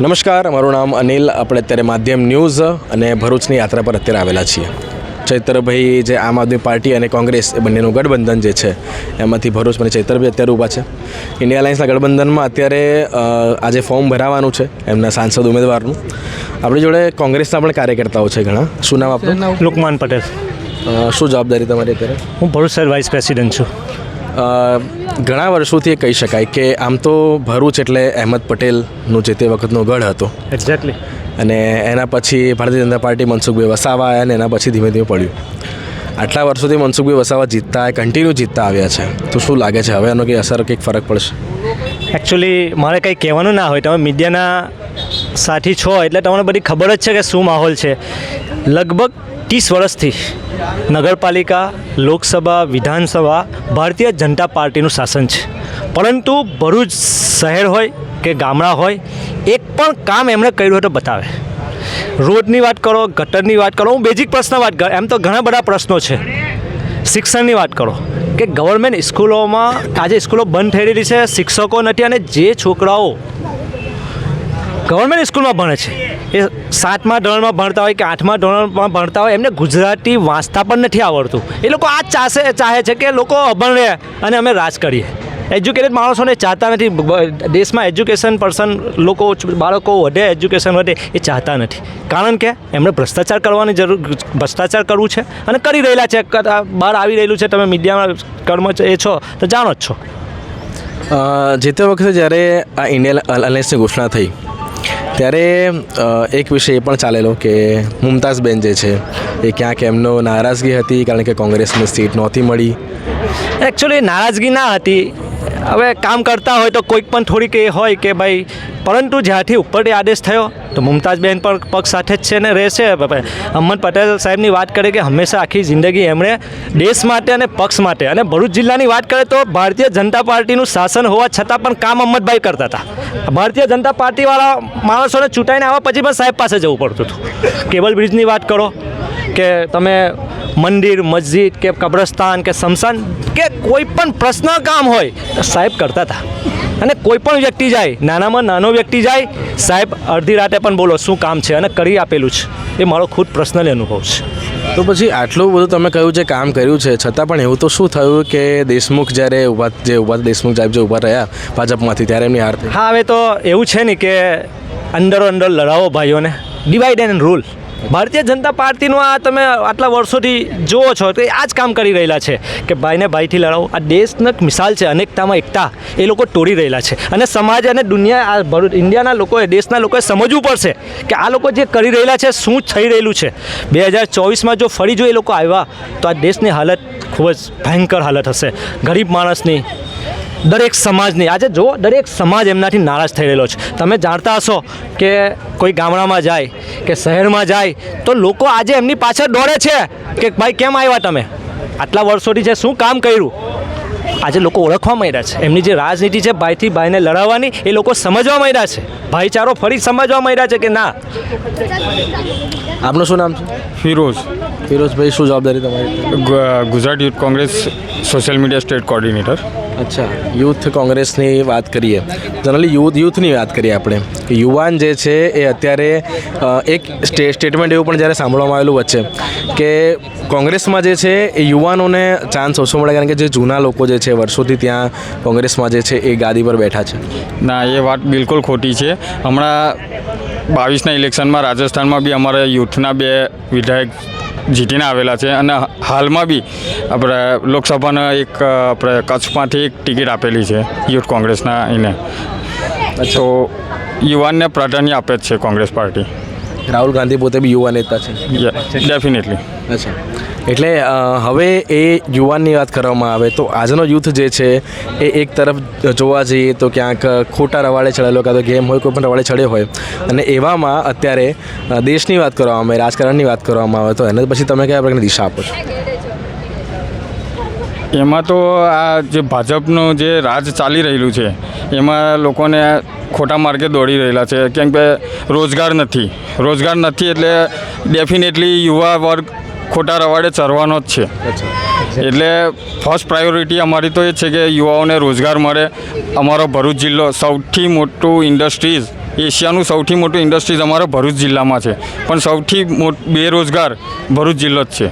નમસ્કાર, મારું નામ અનિલ. આપણે અત્યારે માધ્યમ ન્યૂઝ અને ભરૂચની યાત્રા પર અત્યારે આવેલા છીએ. ચૈતરભાઈ જે આમ આદમી પાર્ટી અને કોંગ્રેસ એ બંનેનું ગઠબંધન જે છે એમાંથી ભરૂચમાં ચૈતરભાઈ અત્યારે ઊભા છે. ઇન્ડિયા અલાયન્સના ગઠબંધનમાં અત્યારે આજે ફોર્મ ભરાવાનું છે એમના સાંસદ ઉમેદવારનું. આપણી જોડે કોંગ્રેસના પણ કાર્યકર્તાઓ છે ઘણા. શું નામ આપનું? લુકમાન પટેલ. શું જવાબદારી તમારી અત્યારે? હું ભરૂચ શહેર વાઇસ પ્રેસિડેન્ટ છું. ઘણા વર્ષોથી કહી શકાય કે આમ તો ભરૂચ એટલે અહેમદ પટેલનું જે તે વખતનો ગઢ હતો. એક્ઝેક્ટલી. અને એના પછી ભારતીય જનતા પાર્ટી મનસુખભાઈ વસાવા આવ્યા અને એના પછી ધીમે ધીમે પડ્યું. આટલા વર્ષોથી મનસુખભાઈ વસાવા જીતતા કન્ટિન્યુ જીતતા આવ્યા છે. તો શું લાગે છે હવે એનો કંઈ અસર કંઈક ફરક પડશે? એકચ્યુઅલી મારે કંઈ કહેવાનું ના હોય, તમે મીડિયાના સાથી છો એટલે તમને બધી ખબર જ છે કે શું માહોલ છે. લગભગ 30 વર્ષથી નગરપાલિકા, લોકસભા, વિધાનસભા ભારતીય જનતા પાર્ટીનું શાસન છે. પરંતુ ભરૂચ શહેર હોય કે ગામડા હોય, એક પણ કામ એમણે કર્યું હોય તો બતાવે. રોડની વાત કરો, ગટરની વાત કરો, હું બેઝિક પ્રશ્ન વાત કરું, એમ તો ઘણા બધા પ્રશ્નો છે. શિક્ષણની વાત કરો કે ગવર્મેન્ટ સ્કૂલોમાં આજે સ્કૂલો બંધ થઈ રહેલી છે, શિક્ષકો નથી, અને જે છોકરાઓ ગવર્મેન્ટ સ્કૂલમાં ભણે છે એ 7મા ધોરણમાં ભણતા હોય કે 8મા ધોરણમાં ભણતા હોય, એમને ગુજરાતી વાંચતા પણ નથી આવડતું. એ લોકો આ ચાહે છે કે લોકો અભણ રહે અને અમે રાજ કરીએ. એજ્યુકેટેડ માણસોને ચાહતા નથી. દેશમાં એજ્યુકેશન પર્સન લોકો, બાળકો વધે, એજ્યુકેશન વધે એ ચાહતા નથી. કારણ કે એમણે ભ્રષ્ટાચાર કરવું છે અને કરી રહેલા છે. બહાર આવી રહેલું છે. તમે મીડિયામાં કર્મ એ છો તો જાણો જ છો. જે તે વખતે જ્યારે આ ઇન્ડિયા અલાયન્સની ઘોષણા થઈ ત્યારે એક વિષય એ પણ ચાલેલો કે મુમતાઝબેન જે છે એ ક્યાંક એમનો નારાજગી હતી કારણ કે કોંગ્રેસની સીટ નહોતી મળી. એકચ્યુઅલી નારાજગી ના હતી. હવે કામ કરતા હોય તો કોઈક પણ થોડીક એ હોય કે ભાઈ, પરંતુ જ્યાંથી ઉપરથી આદેશ થયો તો મુમતાઝબેન પણ પક્ષ સાથે જ છે ને રહેશે. અહમદ પટેલ સાહેબની વાત કરીએ કે હંમેશા આખી જિંદગી એમણે દેશ માટે અને પક્ષ માટે, અને ભરૂચ જિલ્લાની વાત કરીએ તો ભારતીય જનતા પાર્ટીનું શાસન હોવા છતાં પણ કામ અહમદભાઈ કરતા હતા. ભારતીય જનતા પાર્ટીવાળા માણસોને ચૂંટાઈને આવ્યા પછી પણ સાહેબ પાસે જવું પડતું હતું. કેબલ બ્રિજની વાત કરો કે તમે મંદિર, મસ્જિદ કે કબ્રસ્તાન કે સ્મશાન કે કોઈ પણ પર્સનલ કામ હોય તો સાહેબ કરતા હતા. અને કોઈ પણ વ્યક્તિ જાય, નાનામાં નાનો વ્યક્તિ જાય, સાહેબ અડધી રાતે પણ બોલો શું કામ છે અને કરી આપેલું છે. એ મારો ખુદ પર્સનલી અનુભવ છે. તો પછી આટલું બધું તમે કહ્યું છે, કામ કર્યું છે, છતાં પણ એવું તો શું થયું કે દેશમુખ જ્યારે દેશમુખ સાહેબ જે ઊભા રહ્યા ભાજપમાંથી ત્યારે એમની હાર થઈ? હા, હવે તો એવું છે ને કે અંદર લડાવો ભાઈઓને, divide and rule. Bharatiya Janata પાર્ટીનું આ તમે આટલા વર્ષોથી જુઓ છો તો આ જ કામ કરી રહેલા છે કે ભાઈને ભાઈથી લડાવો. આ દેશની એક મિસાલ છે, અનેકતામાં એકતા. એ લોકો તોડી રહેલા છે અને સમાજ અને દુનિયા, ઇન્ડિયાના લોકોએ, દેશના લોકોએ સમજવું પડશે કે આ લોકો જે કરી રહેલા છે શું થઈ રહેલું છે. 2024માં જો ફરી જો એ લોકો આવ્યા તો આ દેશની હાલત ખૂબ જ ભયંકર હાલત હશે. ગરીબ માણસની, દરેક સમાજની. આજે જો દરેક સમાજ એમનાથી નારાજ થઈ રહેલો છે. તમે જાણતા હશો કે કોઈ ગામડામાં જાય કે શહેરમાં જાય તો લોકો આજે એમની પાછળ દોડે છે કે ભાઈ કેમ આવ્યા તમે, આટલા વર્ષોથી છે શું કામ કર્યું. આજે લોકો ઓળખવા માંડ્યા છે. એમની જે રાજનીતિ છે ભાઈથી ભાઈને લડાવવાની, એ લોકો સમજવા માંડ્યા છે. ભાઈચારો ફરી સમજવા માંડ્યા છે કે ના. આપનું શું નામ છે? ફિરોઝભાઈ, શું જવાબદારી તમારી? Gujarat youth Congress social media state coordinator. અચ્છા, યુથ કોંગ્રેસની વાત કરીએ, જનરલી યુથની વાત કરીએ આપણે કે યુવાન જે છે એ અત્યારે એક સ્ટેટમેન્ટ એવું પણ જ્યારે સાંભળવામાં આવેલું વચ્ચે કે કોંગ્રેસમાં જે છે એ યુવાનોને ચાન્સ ઓછો મળે કારણ કે જે જૂના લોકો જે છે વર્ષોથી ત્યાં કોંગ્રેસમાં જે છે એ ગાદી પર બેઠા છે. ના, એ વાત બિલકુલ ખોટી છે. હમણાં 22ના ઇલેક્શનમાં રાજસ્થાનમાં બી અમારા યુથના 2 વિધાયક જીતીને આવેલા છે અને હાલમાં બી આપણે લોકસભાના એક આપણે કચ્છમાંથી એક ટિકિટ આપેલી છે યુથ કોંગ્રેસના એને. તો યુવાનને પ્રાધાન્ય આપે જ છે કોંગ્રેસ પાર્ટી. રાહુલ ગાંધી પોતે બી યુવા નેતા છે. ડેફિનેટલી. અચ્છા, એટલે હવે એ યુવાનની વાત કરવામાં આવે તો આજનો યુથ જે છે એ એક તરફ જોવા જઈએ તો ક્યાંક ખોટા રવાડે ચડેલો, કાં તો ગેમ હોય કોઈ પણ રવાડે ચડ્યો હોય, અને એવામાં અત્યારે દેશની વાત કરવામાં આવે, રાજકારણની વાત કરવામાં આવે તો એને પછી તમે કયા પ્રકારની દિશા આપો છો? એમાં તો આ જે ભાજપનું જે રાજ ચાલી રહેલું છે એમાં લોકોને ખોટા માર્ગે દોડી રહેલા છે. કેમ કે રોજગાર નથી એટલે ડેફિનેટલી યુવા વર્ગ ખોટા રવાડે ચરવાનો જ છે. એટલે ફર્સ્ટ પ્રાયોરિટી અમારી તો એ જ છે કે યુવાઓને રોજગાર મળે. અમારો ભરૂચ જિલ્લો સૌથી મોટું ઇન્ડસ્ટ્રીઝ એશિયાનું સૌથી મોટું ઇન્ડસ્ટ્રીઝ અમારા ભરૂચ જિલ્લામાં છે, પણ સૌથી બેરોજગાર ભરૂચ જિલ્લો જ છે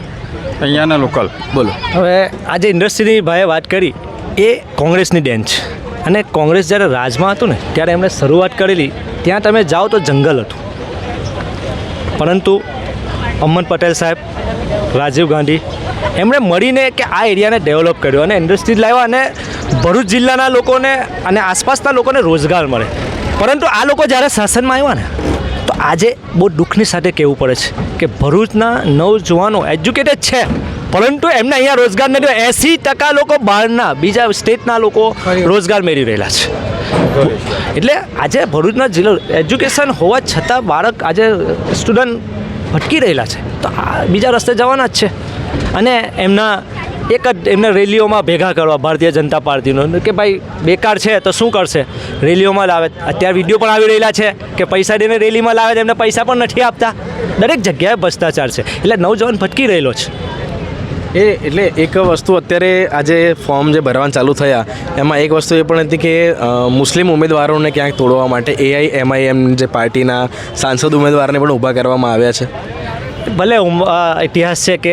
અહીંયાના લોકલ. બોલો. હવે આજે ઇન્ડસ્ટ્રીની ભાઈએ વાત કરી એ કોંગ્રેસની દેન છે, અને કોંગ્રેસ જ્યારે રાજમાં હતું ને ત્યારે એમણે શરૂઆત કરેલી, ત્યાં તમે જાઓ તો જંગલ હતું, પરંતુ અમન પટેલ સાહેબ, રાજીવ ગાંધી એમણે મળીને કે આ એરિયાને ડેવલપ કર્યો અને ઇન્ડસ્ટ્રીઝ લાવ્યા અને ભરૂચ જિલ્લાના લોકોને અને આસપાસના લોકોને રોજગાર મળે. પરંતુ આ લોકો જ્યારે શાસનમાં આવ્યા ને તો આજે બહુ દુઃખની સાથે કહેવું પડે છે કે ભરૂચના નવજવાનો એજ્યુકેટેડ છે, પરંતુ એમને અહીંયા રોજગાર નથી. 80% લોકો બહારના બીજા સ્ટેટના લોકો રોજગાર મેળવી રહેલા છે. એટલે આજે ભરૂચના જિલ્લો એજ્યુકેશન હોવા છતાં બાળક આજે સ્ટુડન્ટ ભટકી રહેલા છે, તો આ બીજા રસ્તે જવાના જ છે. અને એમના એક જ એમને રેલીઓમાં ભેગા કરવા ભારતીય જનતા પાર્ટીનો કે ભાઈ બેકાર છે તો શું કરશે, રેલીઓમાં લાવે. અત્યારે વિડીયો પણ આવી રહેલા છે કે પૈસા દઈને રેલીમાં લાવે, એમને પૈસા પણ નથી આપતા. દરેક જગ્યાએ ભ્રષ્ટાચાર છે, એટલે નવજવાન ભટકી રહેલો છે. એટલે એક વસ્તુ અત્યારે આજે ફોર્મ જે ભરવાના ચાલુ થયા એમાં એક વસ્તુ એ પણ હતી કે મુસ્લિમ ઉમેદવારોને ક્યાંક તોડવા માટે AIMIM જે પાર્ટીના સાંસદ ઉમેદવારને પણ ઊભા કરવામાં આવ્યા છે. ભલે ઇતિહાસ છે કે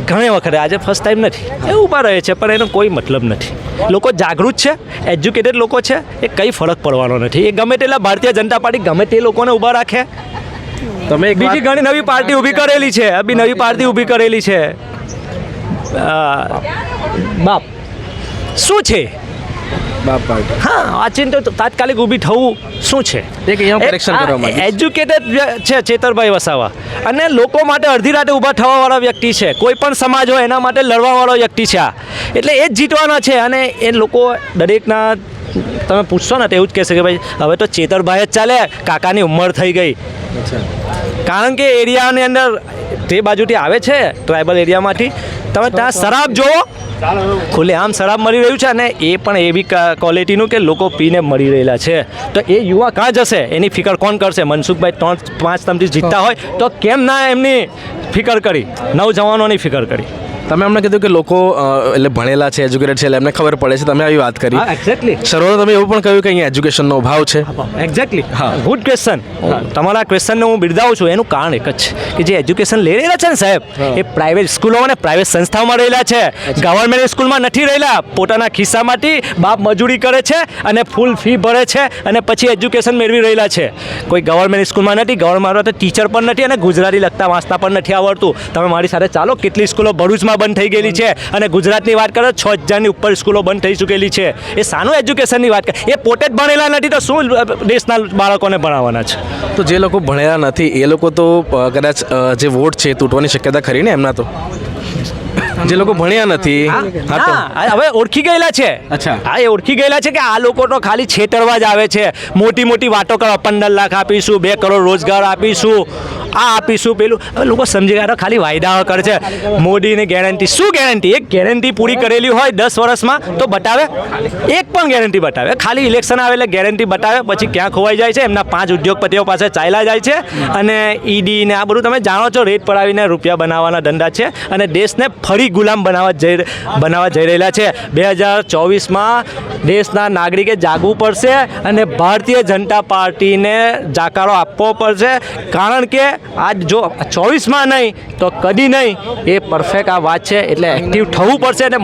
ઘણી વખતે, આજે ફર્સ્ટ ટાઈમ નથી, એ ઊભા રહે છે, પણ એનો કોઈ મતલબ નથી. લોકો જાગૃત છે, એજ્યુકેટેડ લોકો છે, એ કંઈ ફરક પડવાનો નથી. એ ગમે તેટલા ભારતીય જનતા પાર્ટી ગમે તે લોકોને ઊભા રાખે. તમે બીજી ઘણી નવી પાર્ટી ઊભી કરેલી છે, અભી નવી પાર્ટી ઊભી કરેલી છે. બાપ શું છે? બાપ પાર્ટી. હા, આ ચિંતા તાત્કાલિક ઊભી થવું શું છે? એક અહીંયા કરેક્શન કરવા માંગીશ. એજ્યુકેટેડ છે ચેતરભાઈ વસાવા, અને લોકો માટે અડધી રાતે ઊભા થવાવાળા વ્યક્તિ છે. કોઈ પણ સમાજ હોય એના માટે લડવાવાળો વ્યક્તિ છે આ, એટલે એ જ જીતવાના છે. અને એ લોકો દરેકના તમે પૂછશો ને તો એવું જ કહેશે કે ભાઈ હવે તો ચેતરભાઈ જ ચાલે, કાકાની ઉંમર થઈ ગઈ. કારણ કે એરિયાની અંદર તે બાજુથી આવે છે ટ્રાઇબલ એરિયામાંથી, તમે ત્યાં શરાબ જોવો, ખુલ્લેઆમ શરાબ મળી રહ્યું છે, અને એ પણ એવી ક્વોલિટીનું કે લોકો પીને મળી રહેલા છે. તો એ યુવા કાં જશે એની ફિકર કોણ કરશે? મનસુખભાઈ 3-5 તમથી જીતતા હોય તો કેમ ના એમની ફિકર કરી, નવજવાનોની ફિકર કરી. તમે એમને કીધું કે લોકો એટલે ભણેલા છે, એજ્યુકેટેડ છે, એટલે એમને ખબર પડે છે. તમે આવી વાત કરી. એક્ઝેક્ટલી. શરૂઆત તમે એવું પણ કહ્યું કે અહીંયા એજ્યુકેશનનો અભાવ છે. એક્ઝેક્ટલી. હા. Good question. તમારા ક્વેશ્ચનને હું બિરદાવું છું. એનું કારણ એક જ છે કે જે એજ્યુકેશન લઈ રહેલા છે ને સાહેબ, એ પ્રાઇવેટ સ્કૂલો અને પ્રાઇવેટ સંસ્થાઓમાં રહેલા છે. ગવર્મેન્ટ સ્કૂલમાં નથી રહેલા. પોતાના ખિસ્સામાંથી બાપ મજૂરી કરે છે અને ફૂલ ફી ભરે છે અને પછી એજ્યુકેશન મેળવી રહેલા છે. કોઈ ગવર્મેન્ટ સ્કૂલમાં નથી, ગવર્મેન્ટમાં તો ટીચર પણ નથી અને ગુજરાતી લખતા વાંચતા પણ નથી આવડતું. તમે મારી સાથે ચાલો, કેટલી સ્કૂલો ભરૂચમાં બંધ થઈ ગયેલી છે, અને ગુજરાતની વાત કરો 6000ની ઉપર સ્કૂલો બંધ થઈ ચૂકેલી છે. એ સાનું એજ્યુકેશનની વાત કરે, એ પોતે જ ભણેલા નથી તો શું દેશના બાળકોને ભણાવવાના છે? તો જે લોકો ભણેલા નથી એ લોકો તો કદાચ જે વોટ છે એ તૂટવાની શક્યતા ખરી ને એમના તો. જે લોકો ભણ્યા નથી હા, હવે ઓળખી ગયેલા છે. અચ્છા. હા, એ ઓળખી ગયેલા છે કે આ લોકો તો ખાલી છેતરવા જ આવે છે. મોટી મોટી વાતો કરો, 15 લાખ આપીશું, 2 કરોડ રોજગાર આપીશું, આ આપીશું, પેલું. હવે લોકો સમજી ગયા, ખાલી વાયદાઓ કરે છે. મોદીની ગેરંટી, શું ગેરંટી? એક ગેરંટી પૂરી કરેલી હોય 10 વર્ષમાં તો બતાવે, એક પણ ગેરંટી બતાવે. ખાલી ઇલેક્શન આવે એટલે ગેરંટી બતાવે, પછી ક્યાં ખોવાઈ જાય છે. એમના 5 ઉદ્યોગપતિઓ પાસે ચાલ્યા જાય છે, અને ઈડી ને આ બધું તમે જાણો છો, રેટ પડાવીને રૂપિયા બનાવવાના ધંધા છે, અને દેશને ફરી ગુલામ બનાવવા જઈ રહેલા છે. 2024માં દેશના નાગરિકે જાગવું પડશે અને ભારતીય જનતા પાર્ટીને જાકારો આપવો પડશે. કારણ કે આજ જો 24માં નહીં તો કદી નહીં, એ પરફેક્ટ આ વાત છે. એટલે એક્ટિવ થવું પડશે. અને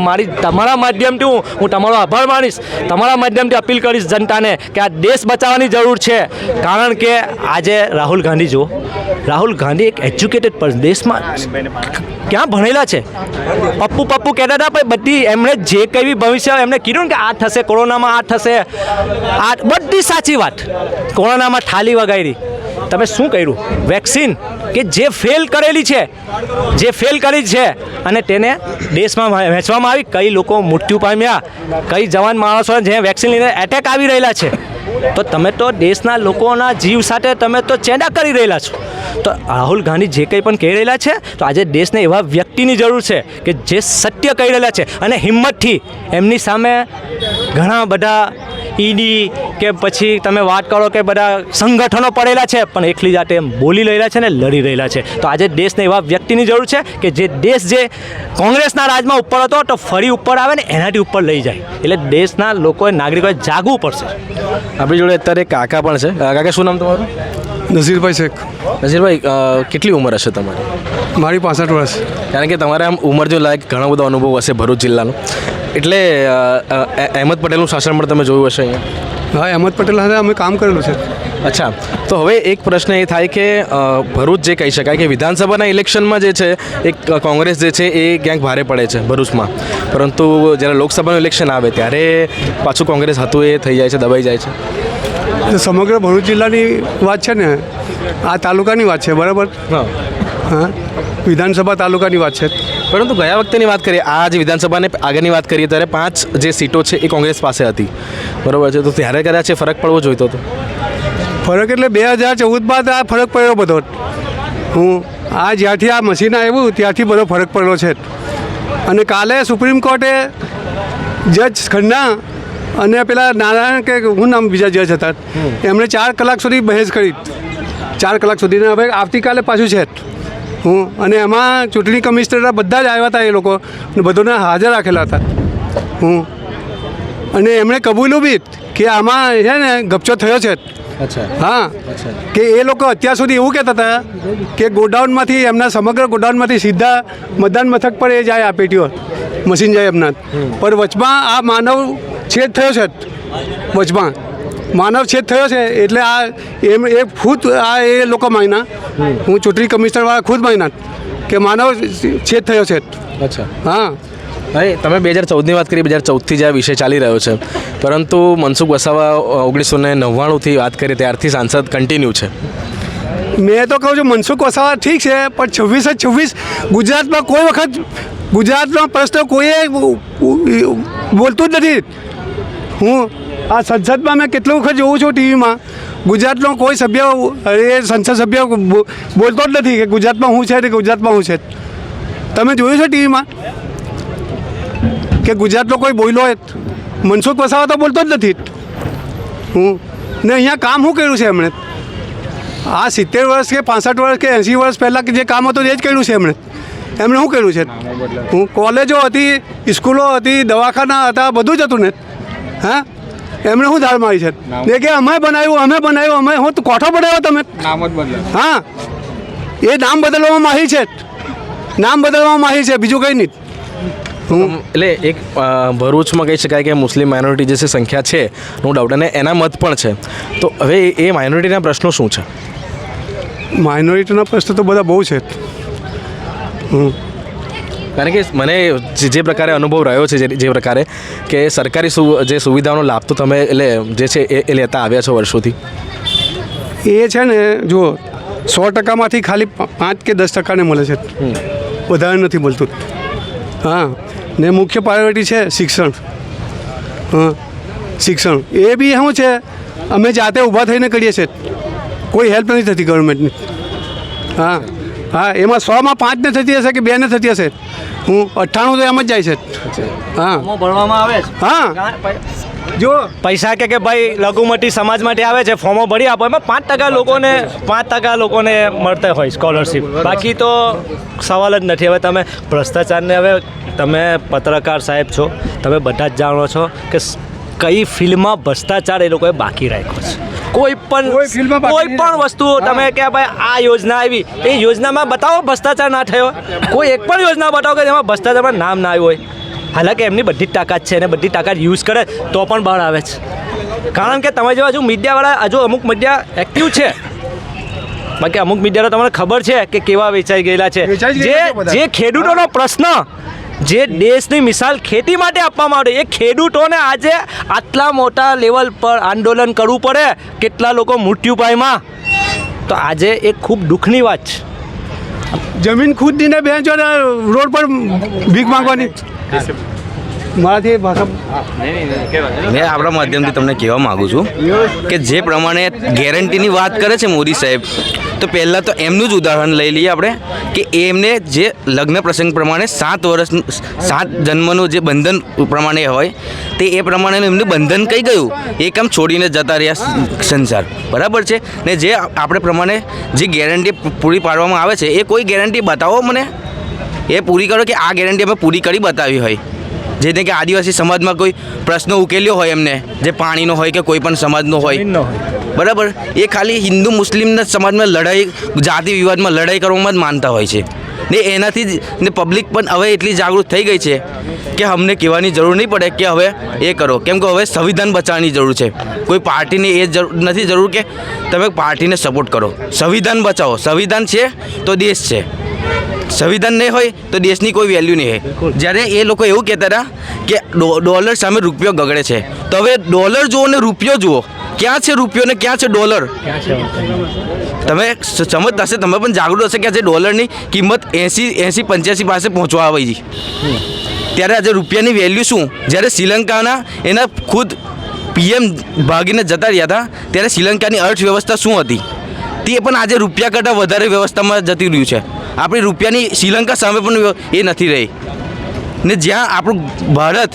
તમારા માધ્યમથી હું તમારો આભાર માનીશ, તમારા માધ્યમથી અપીલ કરીશ જનતાને કે આ દેશ બચાવવાની જરૂર છે. કારણ કે આજે રાહુલ ગાંધી જો, રાહુલ ગાંધી એક એજ્યુકેટેડ પર્સન, દેશમાં ક્યાં ભણેલા છે. પપ્પુ કહેતા હતા ભાઈ, બધી એમણે જે કંઈ ભવિષ્ય એમણે કીધું ને કે આ થશે, કોરોનામાં આ થશે, આ બધી સાચી વાત. કોરોનામાં થાળી વગાડી, તમે શું કર્યું? વેક્સિન કે જે ફેલ કરેલી છે, અને તેને દેશમાં વહેંચવામાં આવી. કઈ લોકો મૃત્યુ પામ્યા, કઈ જવાન માણસો જે વેક્સિન લઈને એટેક આવી રહેલા છે. તો તમે તો દેશના લોકોના જીવ સાથે તમે તો ચેડા કરી રહેલા છો. તો રાહુલ ગાંધી જે કંઈ પણ કહી રહેલા છે, તો આજે દેશને એવા વ્યક્તિની જરૂર છે કે જે સત્ય કહી રહેલા છે અને હિંમતથી એમની સામે ઘણા બધા ઈડી કે પછી તમે વાત કરો કે બધા સંગઠનો પડેલા છે પણ એકલી જાતે એમ બોલી રહેલા છે ને લડી રહેલા છે. તો આજે દેશને એવા વ્યક્તિની જરૂર છે કે જે દેશ જે કોંગ્રેસના રાજમાં ઉપર હતો તો ફરી ઉપર આવે ને એનાથી ઉપર લઈ જાય. એટલે દેશના લોકોએ નાગરિકોએ જાગવું પડશે. આપણી જોડે અત્યારે કાકા પણ છે. કાકા શું નામ તમારું? નઝીરભાઈ શેખ. નઝીરભાઈ, કેટલી ઉંમર હશે તમારી? મારી 65 વર્ષ. કારણ કે તમારે આમ ઉંમર જો લાયક ઘણો બધો અનુભવ હશે ભરૂચ જિલ્લાનો, એટલે અહેમદ પટેલનું શાસન પણ તમે જોયું હશે અહીંયા. હા, અહેમદ પટેલ સાથે અમે કામ કરેલું છે. અચ્છા, તો હવે એક પ્રશ્ન એ થાય કે ભરૂચ જે કહી શકાય કે વિધાનસભાના ઇલેક્શનમાં જે છે એક કોંગ્રેસ જે છે એ ક્યાંક ભારે પડે છે ભરૂચમાં, પરંતુ જ્યારે લોકસભાનું ઇલેક્શન આવે ત્યારે પાછું કોંગ્રેસ હતું એ થઈ જાય છે, દબાઈ જાય છે. તો સમગ્ર ભરૂચ જિલ્લાની વાત છે ને, આ તાલુકાની વાત છે, બરાબર? હા, હા, વિધાનસભા તાલુકાની વાત છે. પરંતુ ગયા વખતેની વાત કરીએ, આ જે વિધાનસભાને આગળની વાત કરીએ ત્યારે 5 જે સીટો છે એ કોંગ્રેસ પાસે હતી, બરાબર છે? તો ત્યારે કદાચ એ ફરક પડવો જોઈતો હતો. ફરક એટલે 2014 બાદ આ ફરક પડ્યો બધો. આ જ્યાંથી આ મશીન આવ્યું ત્યાંથી બધો ફરક પડેલો છે. અને કાલે સુપ્રીમ કોર્ટે જજ ખન્ના અને પેલા નારાયણ કે હું નામ બીજા જજ હતા, એમણે 4 કલાક સુધી બહેસ કરી. 4 કલાક સુધીને હવે આવતીકાલે પાછું છે. અને એમાં ચૂંટણી કમિશનર બધા જ આવ્યા હતા, એ લોકો બધાને હાજર રાખેલા હતા. અને એમણે કબૂલ્યું બી કે આમાં છે ને ગપચો થયો છે. અચ્છા. હા, કે એ લોકો અત્યાર સુધી એવું કહેતા હતા કે ગોડાઉનમાંથી, એમના સમગ્ર ગોડાઉનમાંથી સીધા મતદાન મથક પર એ જાય, આ પેટીઓ મશીન જાય એમના. પણ વચમાં આ માનવ છેદ થયો છે. વચમાં માનવ છેદ થયો છે. એટલે આ એ ખુદ આ એ લોકો માન્યા, હું ચૂંટણી કમિશનરવાળા ખુદ માન્યા કે માનવ છેદ થયો છે. અચ્છા. હા, ભાઈ, તમે 2014ની વાત કરી, 2014થી જે આ વિષય ચાલી રહ્યો છે, પરંતુ મનસુખ વસાવા 1999થી વાત કરી ત્યારથી સાંસદ કન્ટિન્યુ છે. મેં તો કહું છું મનસુખ વસાવા ઠીક છે, પણ 26 ગુજરાતમાં કોઈ વખત ગુજરાતનો પ્રશ્ન કોઈએ બોલતું જ નથી. હું આ સંસદમાં મેં કેટલી વખત જોઉં છું ટીવીમાં, ગુજરાતનો કોઈ સભ્ય, એ સંસદ સભ્ય બોલતો જ નથી કે ગુજરાતમાં શું છે ને ગુજરાતમાં શું છે. તમે જોયું છે ટીવીમાં કે ગુજરાતનો કોઈ બોલ્યો હોય? મનસુખ વસાવા તો બોલતો જ નથી. ને અહીંયા કામ શું કર્યું છે એમણે? આ 70 વર્ષ કે 65 વર્ષ કે 80 વર્ષ પહેલાં કે જે કામ હતું એ જ કર્યું છે એમણે શું કર્યું છે? કોલેજો હતી, સ્કૂલો હતી, દવાખાના હતા, બધું જ હતું ને. હા, એમણે શું ધાર મારી છે? એ કે અમે બનાવ્યું, અમે હું કોઠો બનાવ્યો તમે? હા, એ નામ બદલવામાં માહિર છે, નામ બદલવામાં માહિર છે, બીજું કંઈ નહીં. એટલે એક ભરૂચમાં કહી શકાય કે મુસ્લિમ માઇનોરિટી જે સંખ્યા છે, નો ડાઉટ, અને એના મત પણ છે. તો હવે એ માઇનોરિટીના પ્રશ્નો શું છે? માઇનોરિટીના પ્રશ્નો તો બધા બહુ છે. કારણ કે મને જે પ્રકારે અનુભવ રહ્યો છે, જે પ્રકારે કે સરકારી જે સુવિધાઓનો લાભ તો તમે એટલે જે છે એ લેતા આવ્યા છો વર્ષોથી, એ છે ને, જો 100%માંથી ખાલી 5 કે 10% મળે છે, વધારે નથી મળતું. હા, ને મુખ્ય પ્રાયોરિટી છે શિક્ષણ. હા, શિક્ષણ એ બી શું છે, અમે જાતે ઊભા થઈને કરીએ છીએ, કોઈ હેલ્પ નથી થતી ગવર્મેન્ટની. હા હા, એમાં 100માં 5 ને થતી હશે કે 2 ને થતી હશે, 98 તો એમ જ જાય છે. હા, ભણવામાં આવે છે. હા, જો પૈસા કે ભાઈ લઘુમતી સમાજ માટે આવે છે, ફોર્મો ભરી આપો, એમાં 5% લોકોને મળતા હોય સ્કોલરશીપ. બાકી તો સવાલ જ નથી. હવે તમે ભ્રષ્ટાચારને, હવે તમે પત્રકાર સાહેબ છો, તમે બધા જ જાણો છો કે કઈ ફિલ્ડમાં ભ્રષ્ટાચાર એ લોકોએ બાકી રાખ્યો છે. કોઈ પણ વસ્તુ તમે કે ભાઈ આ યોજના આવી, એ યોજનામાં બતાવો ભ્રષ્ટાચાર ના થયો. કોઈ એક પણ યોજના બતાવો કે જેમાં ભ્રષ્ટાચારમાં નામ ના આવ્યું હોય. હાલાંકि એમની બધી જ તાકાત છે અને બધી તાકાત યુઝ કરે તો પણ બહાર આવે છે. કારણ કે તમે જેવા હજુ મીડિયાવાળા, હજુ અમુક મીડિયા એક્ટિવ છે, બાકી અમુક મીડિયા તો તમને ખબર છે કે કેવા વેચાઈ ગયેલા છે. જે ખેડૂતોનો પ્રશ્ન, જે દેશની મિસાલ ખેતી માટે આપવામાં આવે, એ ખેડૂતોને આજે આટલા મોટા લેવલ પર આંદોલન કરવું પડે, કેટલા લોકો મૃત્યુ પામ્યા, તો આજે એક ખૂબ દુઃખની વાત છે. જમીન ખુદ દીને બેંચો રોડ પર ભીખ માંગવાની. મારાથી ભાષા મેં આપણા માધ્યમથી તમને કહેવા માગું છું કે જે પ્રમાણે ગેરંટીની વાત કરે છે મોદી સાહેબ, તો પહેલાં તો એમનું જ ઉદાહરણ લઈ લઈએ આપણે કે એમને જે લગ્ન પ્રસંગ પ્રમાણે 7 જન્મનું જે બંધન પ્રમાણે હોય તે એ પ્રમાણેનું એમનું બંધન કઈ ગયું, એ કામ છોડીને જતા રહ્યા સંસાર, બરાબર છે ને. જે આપણે પ્રમાણે જે ગેરંટી પૂરી પાડવામાં આવે છે એ કોઈ ગેરંટી બતાવો મને, એ પૂરી કરો કે આ ગેરંટી અમે પૂરી કરી બતાવી હોય. જેને કે આદિવાસી સમાજમાં કોઈ પ્રશ્ન ઉકેલ્યો હોય એમને, જે પાણીનો હોય કે કોઈ પણ સમાજનો હોય, બરાબર, એ ખાલી હિન્દુ મુસ્લિમના સમાજમાં લડાઈ, જાતિ વિવાદમાં લડાઈ કરવામાં જ માનતા હોય છે ને. એનાથી જ ને પબ્લિક પણ હવે એટલી જાગૃત થઈ ગઈ છે કે અમને કહેવાની જરૂર નહીં પડે કે હવે એ કરો, કેમ કે હવે સંવિધાન બચાવવાની જરૂર છે. કોઈ પાર્ટીની એ નથી જરૂર કે તમે પાર્ટીને સપોર્ટ કરો, સંવિધાન બચાવો. સંવિધાન છે તો દેશ છે, સંવિધાન નહીં હોય તો દેશની કોઈ વેલ્યુ નહીં હોય. જ્યારે એ લોકો એવું કહેતા હતા કે ડોલર સામે રૂપિયો ગગડે છે, તો હવે ડોલર જુઓ ને રૂપિયો જુઓ, ક્યાં છે રૂપિયો ને ક્યાં છે ડોલર? તમે સમજતા હશે, તમે પણ જાગૃત હશે કે આજે ડોલરની કિંમત 80-85 પાસે પહોંચવા આવી છે. ત્યારે આજે રૂપિયાની વેલ્યુ શું? જ્યારે શ્રીલંકાના એના ખુદ PM ભાગીને જતા રહ્યા હતા ત્યારે શ્રીલંકાની અર્થવ્યવસ્થા શું હતી તે પણ આજે રૂપિયા કરતાં વધારે વ્યવસ્થામાં જતી રહ્યું છે. આપણી રૂપિયાની શ્રીલંકા સામે પણ એ નથી રહી ને. જ્યાં આપણું ભારત,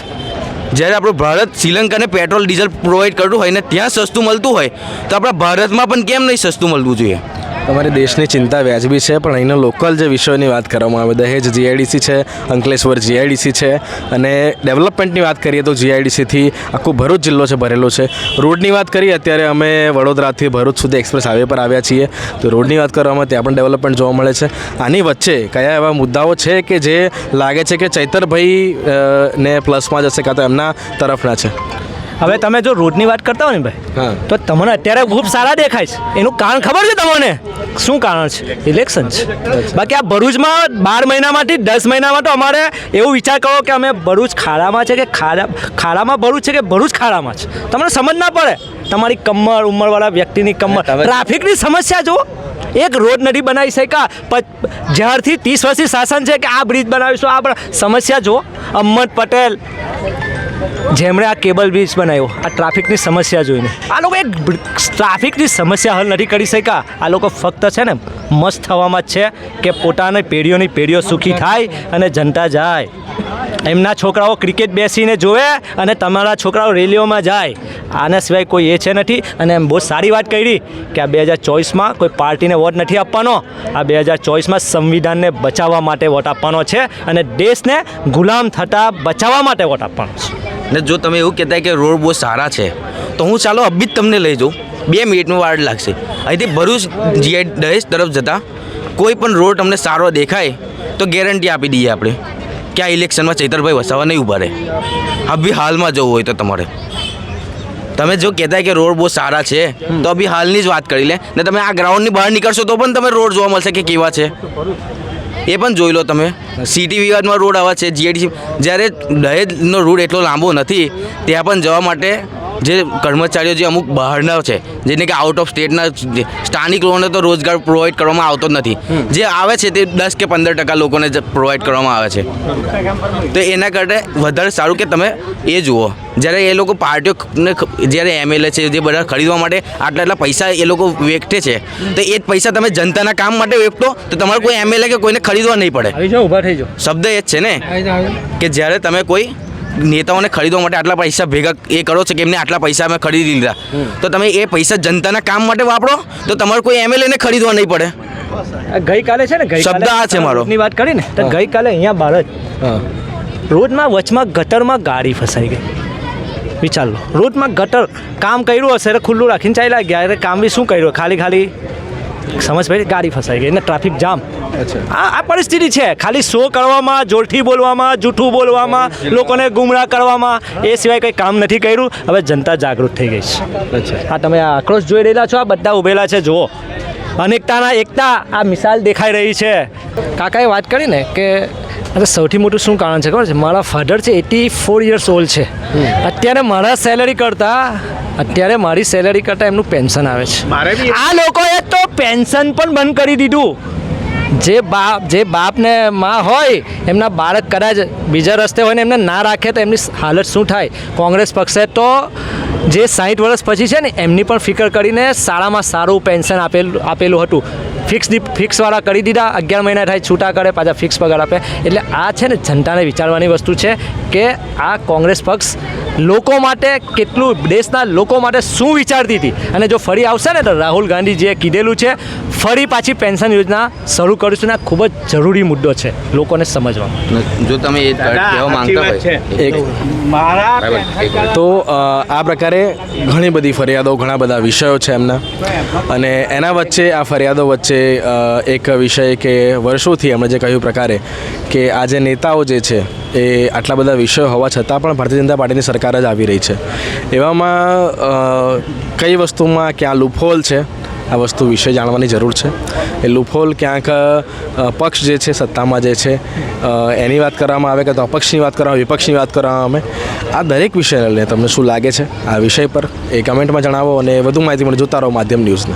જ્યારે આપણું ભારત શ્રીલંકાને પેટ્રોલ ડીઝલ પ્રોવાઈડ કરતું હોય ને ત્યાં સસ્તું મળતું હોય, તો આપણા ભારતમાં પણ કેમ નહીં સસ્તું મળવું જોઈએ? તમારી દેશની ચિંતા વ્યાજબી છે, પણ અહીંનો લોકલ જે વિષયોની વાત કરવામાં આવે, દહેજ GIDC છે, અંકલેશ્વર GIDC છે, અને ડેવલપમેન્ટની વાત કરીએ તો GIDCથી આખું ભરૂચ જિલ્લો છે ભરેલો છે. રોડની વાત કરીએ, અત્યારે અમે વડોદરાથી ભરૂચ સુધી એક્સપ્રેસ હાઈવે પર આવ્યા છીએ, તો રોડની વાત કરવામાં ત્યાં પણ ડેવલપમેન્ટ જોવા મળે છે. આની વચ્ચે કયા એવા મુદ્દાઓ છે કે જે લાગે છે કે ચૈતરભાઈ ને પ્લસમાં જશે, કાં તો એમના તરફના છે? હવે તમે જો રોડની વાત કરતા હો ને ભાઈ, હા, તો તમને અત્યારે ખૂબ સારા દેખાય છે. એનું કારણ ખબર છે તમને? શું કારણ છે? ઇલેક્શન છે. બાકી આ ભરૂચમાં 12 મહિનામાંથી 10 મહિનામાં તો અમારે એવું વિચાર કરો કે અમે ભરૂચ ખાડામાં છે કે ખાડામાં ભરૂચ છે કે ભરૂચ ખાડામાં છે, તમને સમજ ના પડે. તમારી કમર, ઉંમરવાળા વ્યક્તિની કમર, ટ્રાફિકની સમસ્યા જુઓ. એક રોડ નથી બનાવી શક્યા જ્યારથી 30 વર્ષથી શાસન છે કે આ બ્રિજ બનાવીશું, આ પણ સમસ્યા જુઓ. અહમદ પટેલ જેમણે આ કેબલ બ્રિજ બનાવ્યો, આ ટ્રાફિકની સમસ્યા જોઈને આ લોકો એક ટ્રાફિકની સમસ્યા હલ નથી કરી શક્યા. આ લોકો ફક્ત છે ને મસ્ત થવામાં જ છે કે પોતાની પેઢીઓ સુખી થાય અને જનતા જાય. એમના છોકરાઓ ક્રિકેટ બેસીને જોવે અને તમારા છોકરાઓ રેલીઓમાં જાય. આના સિવાય કોઈ એ છે નથી. અને એમ બહુ સારી વાત કરી કે આ 2024માં કોઈ પાર્ટીને વોટ નથી આપવાનો. આ 2024માં સંવિધાનને બચાવવા માટે વોટ આપવાનો છે અને દેશને ગુલામ થતાં બચાવવા માટે વોટ આપવાનો છે. ને જો તમે એવું કહેતા કે રોડ બહુ સારા છે, તો હું ચાલો અભી જ તમને લઈ જાઉં. 2 મિનિટમાં વાર લાગશે. અહીંથી ભરૂચ દહેજ તરફ જતા કોઈ પણ રોડ તમને સારો દેખાય તો ગેરંટી આપી દઈએ આપણે કે આ ઇલેક્શનમાં ચૈતરભાઈ વસાવા નહીં ઊભા રહે. અભી હાલમાં જવું હોય તો તમારે, તમે જો કહેતા કે રોડ બહુ સારા છે તો અભી હાલની જ વાત કરી લે ને. તમે આ ગ્રાઉન્ડની બહાર નીકળશો તો પણ તમે રોડ જોવા મળશે કે કેવા છે એ પણ જોઈ લો તમે. સિટી વિવાદમાં રોડ આવા છે, GIDC જ્યારે દહેજનો રોડ એટલો લાંબો નથી, ત્યાં પણ જવા માટે જે કર્મચારીઓ જે અમુક બહારના છે, જેને કે આઉટ ઓફ સ્ટેટના સ્થાનિક લોકોને તો રોજગાર પ્રોવાઈડ કરવામાં આવતો જ નથી. જે આવે છે તે 10 કે 15% લોકોને પ્રોવાઈડ કરવામાં આવે છે. તો એના કરતાં વધારે સારું કે તમે એ જુઓ. જ્યારે એ લોકો પાર્ટીઓને, જ્યારે MLA છે જે બધા ખરીદવા માટે આટલા પૈસા એ લોકો વેચે છે, તો એ જ પૈસા તમે જનતાના કામ માટે વેચતો તો તમારે કોઈ MLA કે કોઈને ખરીદવા નહીં પડે. ઊભા થઈ જાઓ. શબ્દ એ જ છે ને કે જ્યારે તમે કોઈ નેતાઓને ખરીદવા માટે આટલા પૈસા ભેગા એ કરો છો કે એમને આટલા પૈસા અમે ખરીદી લીધા, તો તમે એ પૈસા જનતાના કામ માટે વાપરો તો તમારે કોઈ MLA ને ખરીદવા નહીં પડે. ગઈકાલે છે ને, શબ્દ આ છે મારો. ની વાત કરી ને, તો ગઈકાલે અહીંયા બહાર જ રોડમાં વચમાં ગટરમાં ગાડી ફસાઈ ગઈ. વિચાર લો, રોડમાં ગટર કામ કર્યું હશે, ખુલ્લું રાખીને ચાલ્યા ગયા. એટલે કામ બી શું કર્યું, ખાલી સમજ પડી, ગાડી ફસાઈ ગઈ અને ટ્રાફિક જામ. આ પરિસ્થિતિ છે. ખાલી શો કરવામાં, જોરથી બોલવામાં, જૂઠું બોલવામાં, લોકોને ગુમરાહ કરવામાં, એ સિવાય કંઈ કામ નથી કર્યું. હવે જનતા જાગૃત થઈ ગઈ છે. આ તમે આ આક્રોશ જોઈ રહેલા છો, આ બધા ઊભેલા છે, જુઓ. અનેકતાના એકતા આ મિસાલ દેખાઈ રહી છે. કાકાએ વાત કરી ને કે સૌથી મોટું શું કારણ છે ખબર છે? મારા ફાધર છે 84 યર્સ ઓલ્ડ છે. અત્યારે મારી સેલેરી કરતાં એમનું પેન્શન આવે છે. આ લોકોએ તો પેન્શન પણ બંધ કરી દીધું. જે બાપને માં હોય એમના બાળક કદાચ બીજા રસ્તે હોય ને એમને ના રાખે તો એમની હાલત શું થાય. કોંગ્રેસ પક્ષે તો જે 60 વર્ષ પછી છે ને એમની પણ ફિકર કરીને શાળામાં સારું પેન્શન આપેલું હતું. ફિક્સવાળા કરી દીધા, 11 મહિના થાય છૂટા કરે, પાછા ફિક્સ પગાર આપે. એટલે આ છે ને જનતાને વિચારવાની વસ્તુ છે કે આ કોંગ્રેસ પક્ષ લોકો માટે કેટલું, દેશના લોકો માટે શું વિચારતી હતી. અને જો ફરી આવશે ને તો રાહુલ ગાંધીજીએ કીધેલું છે ફરી પાછી પેન્શન યોજના શરૂ કરીશું ને આ ખૂબ જ જરૂરી મુદ્દો છે લોકોને સમજવા. જો તમે એ કહેવા માંગતા હોય તો આ પ્રકારે ઘણી બધી ફરિયાદો, ઘણા બધા વિષયો છે એમના, અને એના વચ્ચે આ ફરિયાદો વચ્ચે એક વિષય કે વર્ષોથી એમણે જે કહ્યું પ્રકારે કે આ જે નેતાઓ જે છે એ આટલા બધા વિષયો હોવા છતાં પણ ભારતીય જનતા પાર્ટીની સરકાર જ આવી રહી છે. એવામાં કઈ વસ્તુમાં ક્યાં લૂપહોલ છે આ વસ્તુ વિશે જાણવાની જરૂર છે. એ લૂપહોલ ક્યાંક પક્ષ જે છે સત્તામાં જે છે એની વાત કરવામાં આવે કે તો અપક્ષની વાત કરવામાં આવે, વિપક્ષની વાત કરવામાં આવે. આ દરેક વિષયને લઈને તમને શું લાગે છે આ વિષય પર એ કમેન્ટમાં જણાવો અને વધુ માહિતી મને જોતા રહો માધ્યમ ન્યૂઝને.